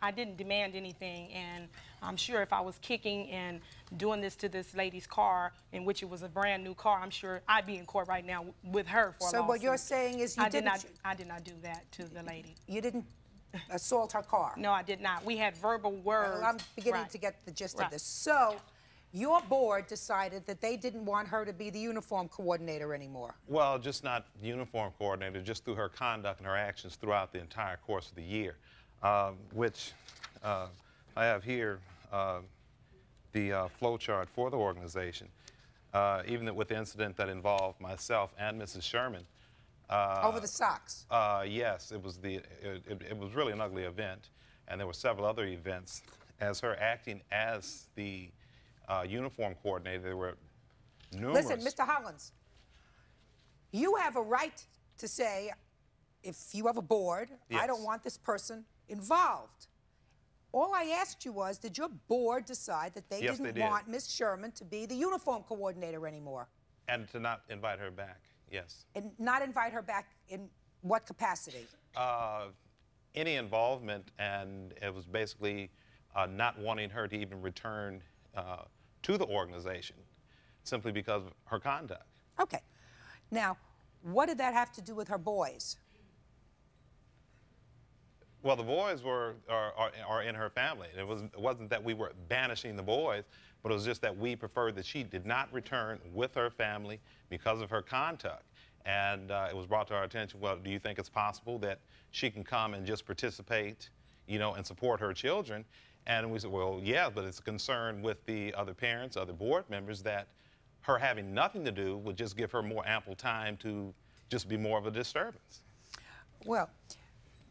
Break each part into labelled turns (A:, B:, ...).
A: I didn't demand anything, and I'm sure if I was kicking and doing this to this lady's car, in which it was a brand new car, I'm sure I'd be in court right now with her for a lawsuit.
B: So what you're saying is you didn't...
A: I did not do that to the lady.
B: You didn't assault her car?
A: No, I did not. We had verbal words.
B: Well, I'm beginning to get the gist of this. So your board decided that they didn't want her to be the uniform coordinator anymore.
C: Well, just not uniform coordinator, just through her conduct and her actions throughout the entire course of the year, which I have here the flow chart for the organization. Even with the incident that involved myself and Mrs. Sherman.
B: Over the socks?
C: Yes, it was really an ugly event, and there were several other events. As her acting as the uniform coordinator, there were numerous...
B: Listen, Mr. Hollins, you have a right to say, if you have a board, yes, I don't want this person involved. All I asked you was, did your board decide that they didn't want Miss Sherman to be the uniform coordinator anymore?
C: And to not invite her back, yes.
B: And not invite her back in what capacity?
C: Any involvement, and it was basically not wanting her to even return to the organization, simply because of her conduct.
B: Okay. Now, what did that have to do with her boys?
C: Well, the boys are in her family. It wasn't that we were banishing the boys, but it was just that we preferred that she did not return with her family because of her conduct. And it was brought to our attention, well, do you think it's possible that she can come and just participate, you know, and support her children? And we said, well, yeah, but it's a concern with the other parents, other board members, that her having nothing to do would just give her more ample time to just be more of a disturbance.
B: Well,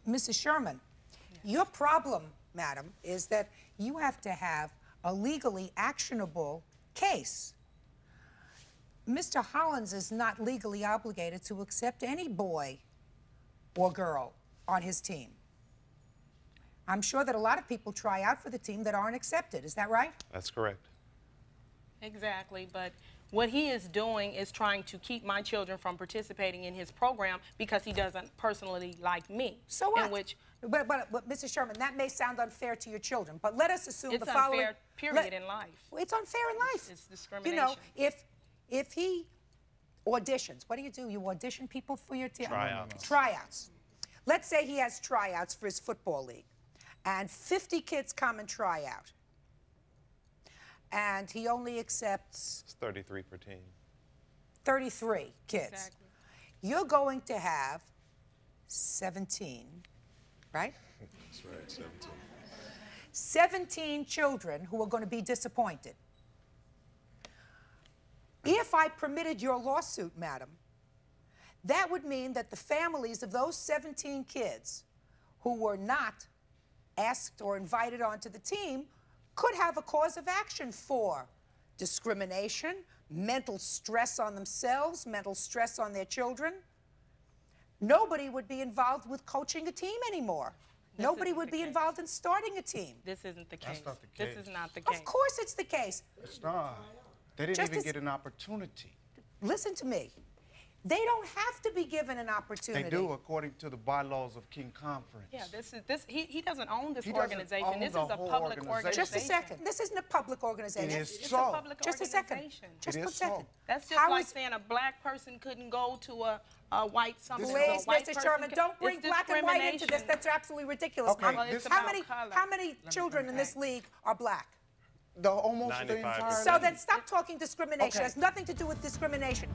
B: Mrs. Sherman, your problem, madam, is that you have to have a legally actionable case. Mr. Hollins is not legally obligated to accept any boy or girl on his team. I'm sure that a lot of people try out for the team that aren't accepted. Is that right?
C: That's correct.
A: Exactly, but what he is doing is trying to keep my children from participating in his program because he doesn't personally like me.
B: So what?
A: In which,
B: but Mrs. Sherman, that may sound unfair to your children, but let us assume the following...
A: It's unfair, period, in life.
B: Well, it's unfair in life.
A: It's discrimination.
B: You know, if he auditions, what do? You audition people for your team?
C: Tryouts.
B: Tryouts. Let's say he has tryouts for his football league, and 50 kids come and try out. And he only accepts...
C: It's 33 per team.
B: 33 kids.
A: Exactly.
B: You're going to have 17, right?
D: That's right, 17.
B: 17 children who are going to be disappointed. If I permitted your lawsuit, madam, that would mean that the families of those 17 kids who were not asked or invited onto the team could have a cause of action for discrimination, mental stress on themselves, mental stress on their children. Nobody would be involved with coaching a team anymore. Nobody would be involved in starting a team.
A: This isn't the case.
D: That's not the case.
A: This is not the case.
B: Of course it's the case.
D: It's not. They didn't even get an opportunity.
B: Listen to me. They don't have to be given an opportunity.
D: They do, according to the bylaws of King Conference.
A: Yeah, he doesn't own this organization.
D: Own
A: this is a public organization.
B: Just a second. This isn't a public organization.
D: It is
A: It's
D: so.
A: a public
B: Just a
A: organization.
B: second. Just
D: It
B: a
D: is
B: second.
D: so.
A: That's just like saying a black person couldn't go to a white something.
B: Please, Mr. Sherman, don't bring black and white into this. That's absolutely ridiculous.
D: Okay,
B: How many children in this league are black?
D: Almost the
C: 95%.
D: entire...
B: So then stop talking discrimination. It has nothing to do with discrimination.